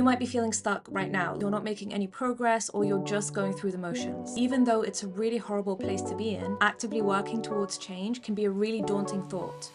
You might be feeling stuck right now. You're not making any progress or you're just going through the motions. Even though it's a really horrible place to be in, actively working towards change can be a really daunting thought.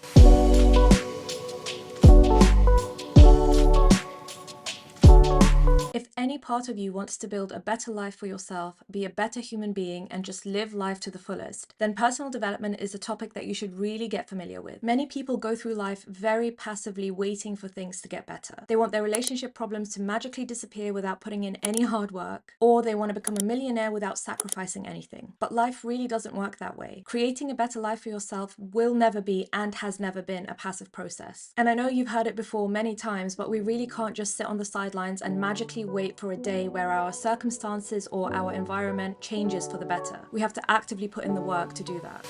If any part of you wants to build a better life for yourself, be a better human being, and just live life to the fullest, then personal development is a topic that you should really get familiar with. Many people go through life very passively waiting for things to get better. They want their relationship problems to magically disappear without putting in any hard work, or they want to become a millionaire without sacrificing anything. But life really doesn't work that way. Creating a better life for yourself will never be and has never been a passive process. And I know you've heard it before many times, but we really can't just sit on the sidelines and magically wait for a day where our circumstances or our environment changes for the better. We have to actively put in the work to do that.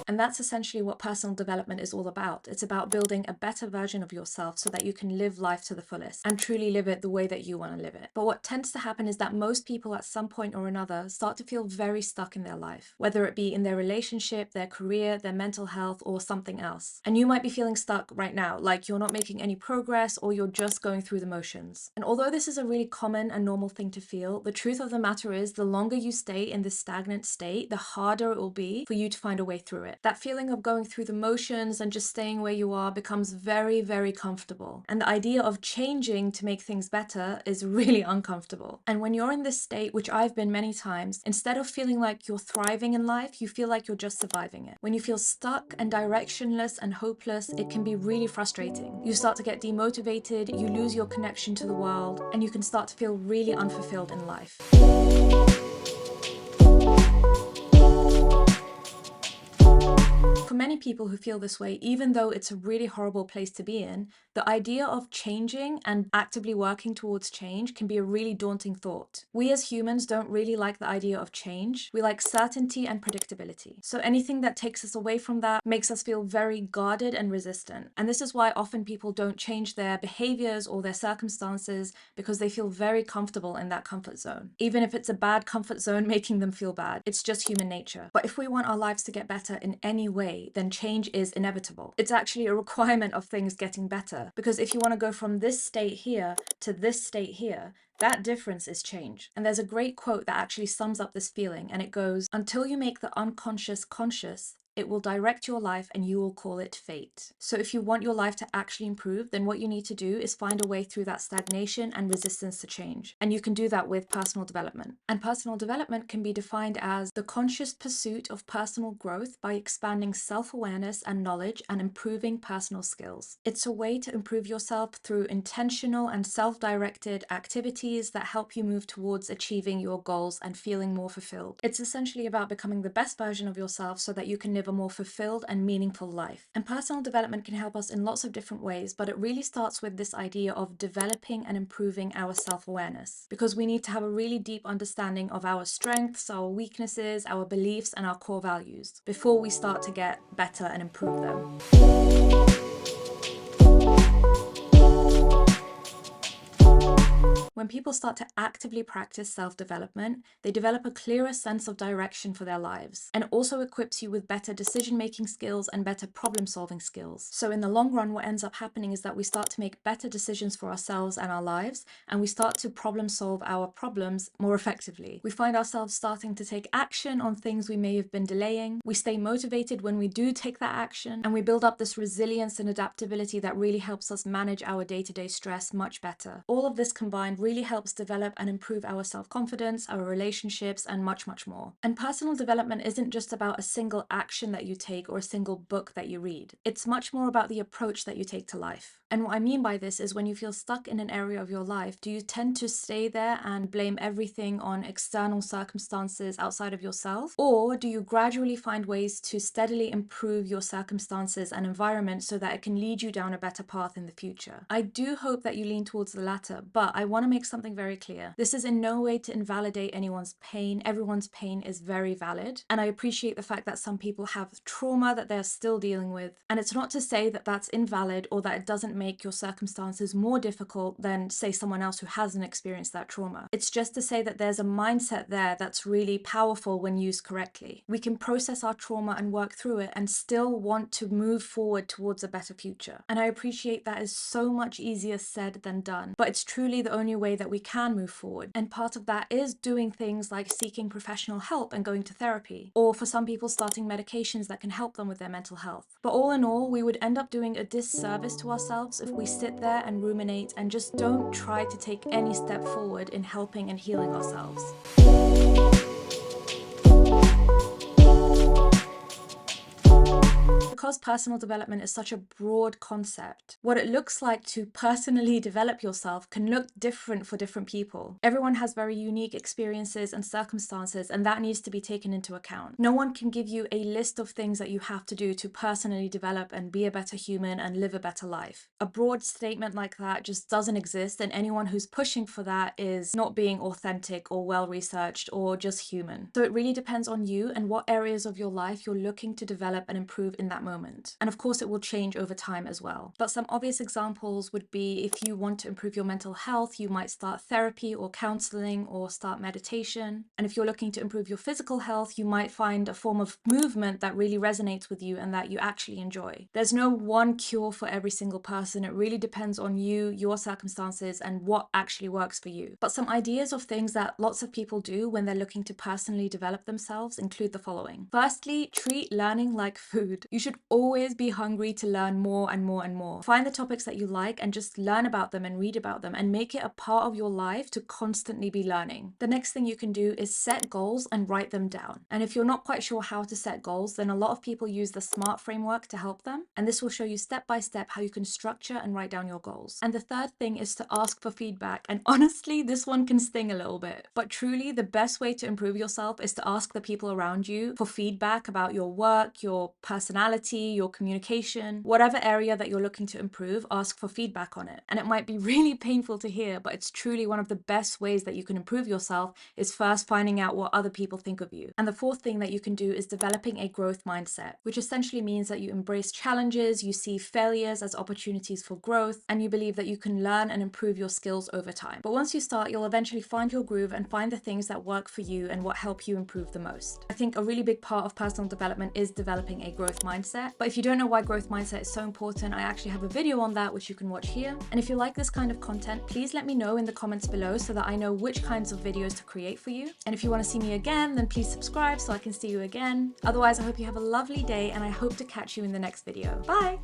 And that's essentially what personal development is all about. It's about building a better version of yourself so that you can live life to the fullest and truly live it the way that you want to live it. But what tends to happen is that most people at some point or another start to feel very stuck in their life, whether it be in their relationship, their career, their mental health, or something else. And you might be feeling stuck right now, like you're not making any progress or you're just going through the motions. And although this is a really common and normal thing to feel, the truth of the matter is the longer you stay in this stagnant state, the harder it will be for you to find a way through it. That feeling of going through the motions and just staying where you are becomes very, very comfortable. And the idea of changing to make things better is really uncomfortable. And when you're in this state, which I've been many times, instead of feeling like you're thriving in life, you feel like you're just surviving it. When you feel stuck and directionless and hopeless, it can be really frustrating. You start to get demotivated, you lose your connection to the world, and you can start to feel really unfulfilled in life. For many people who feel this way, even though it's a really horrible place to be in, the idea of changing and actively working towards change can be a really daunting thought. We as humans don't really like the idea of change. We like certainty and predictability. So anything that takes us away from that makes us feel very guarded and resistant. And this is why often people don't change their behaviors or their circumstances because they feel very comfortable in that comfort zone. Even if it's a bad comfort zone making them feel bad, it's just human nature. But if we want our lives to get better in any way, then change is inevitable. It's actually a requirement of things getting better. Because if you want to go from this state here to this state here, that difference is change. And there's a great quote that actually sums up this feeling, and it goes, "Until you make the unconscious conscious, it will direct your life and you will call it fate." So if you want your life to actually improve, then what you need to do is find a way through that stagnation and resistance to change. And you can do that with personal development. And personal development can be defined as the conscious pursuit of personal growth by expanding self-awareness and knowledge and improving personal skills. It's a way to improve yourself through intentional and self-directed activities that help you move towards achieving your goals and feeling more fulfilled. It's essentially about becoming the best version of yourself so that you can live a more fulfilled and meaningful life. And personal development can help us in lots of different ways, but it really starts with this idea of developing and improving our self-awareness, because we need to have a really deep understanding of our strengths, our weaknesses, our beliefs, and our core values before we start to get better and improve them. When people start to actively practice self-development, they develop a clearer sense of direction for their lives, and it also equips you with better decision-making skills and better problem-solving skills. So in the long run, what ends up happening is that we start to make better decisions for ourselves and our lives, and we start to problem-solve our problems more effectively. We find ourselves starting to take action on things we may have been delaying. We stay motivated when we do take that action, and we build up this resilience and adaptability that really helps us manage our day-to-day stress much better. All of this combined really helps develop and improve our self-confidence, our relationships, and much, much more. And personal development isn't just about a single action that you take or a single book that you read. It's much more about the approach that you take to life. And what I mean by this is when you feel stuck in an area of your life, do you tend to stay there and blame everything on external circumstances outside of yourself? Or do you gradually find ways to steadily improve your circumstances and environment so that it can lead you down a better path in the future? I do hope that you lean towards the latter, but I want to make something very clear. This is in no way to invalidate anyone's pain. Everyone's pain is very valid. And I appreciate the fact that some people have trauma that they're still dealing with. And it's not to say that that's invalid or that it doesn't make your circumstances more difficult than, say, someone else who hasn't experienced that trauma. It's just to say that there's a mindset there that's really powerful when used correctly. We can process our trauma and work through it and still want to move forward towards a better future. And I appreciate that is so much easier said than done, but it's truly the only way that we can move forward. And part of that is doing things like seeking professional help and going to therapy, or for some people starting medications that can help them with their mental health. But all in all, we would end up doing a disservice to ourselves if we sit there and ruminate and just don't try to take any step forward in helping and healing ourselves. Because personal development is such a broad concept, what it looks like to personally develop yourself can look different for different people. Everyone has very unique experiences and circumstances, and that needs to be taken into account. No one can give you a list of things that you have to do to personally develop and be a better human and live a better life. A broad statement like that just doesn't exist, and anyone who's pushing for that is not being authentic or well-researched or just human. So it really depends on you and what areas of your life you're looking to develop and improve in that moment. And of course, it will change over time as well. But some obvious examples would be, if you want to improve your mental health, you might start therapy or counseling or start meditation. And if you're looking to improve your physical health, you might find a form of movement that really resonates with you and that you actually enjoy. There's no one cure for every single person. It really depends on you, your circumstances, and what actually works for you. But some ideas of things that lots of people do when they're looking to personally develop themselves include the following. Firstly, treat learning like food. You should always be hungry to learn more and more and more. Find the topics that you like and just learn about them and read about them and make it a part of your life to constantly be learning. The next thing you can do is set goals and write them down. And if you're not quite sure how to set goals, then a lot of people use the SMART framework to help them. And this will show you step by step how you can structure and write down your goals. And the third thing is to ask for feedback. And honestly, this one can sting a little bit. But truly, the best way to improve yourself is to ask the people around you for feedback about your work, your personality, your communication, whatever area that you're looking to improve, ask for feedback on it. And it might be really painful to hear, but it's truly one of the best ways that you can improve yourself is first finding out what other people think of you. And the fourth thing that you can do is developing a growth mindset, which essentially means that you embrace challenges, you see failures as opportunities for growth, and you believe that you can learn and improve your skills over time. But once you start, you'll eventually find your groove and find the things that work for you and what help you improve the most. I think a really big part of personal development is developing a growth mindset. But if you don't know why growth mindset is so important, I actually have a video on that which you can watch here. And if you like this kind of content, please let me know in the comments below so that I know which kinds of videos to create for you. And if you want to see me again, then please subscribe so I can see you again. Otherwise, I hope you have a lovely day and I hope to catch you in the next video. Bye!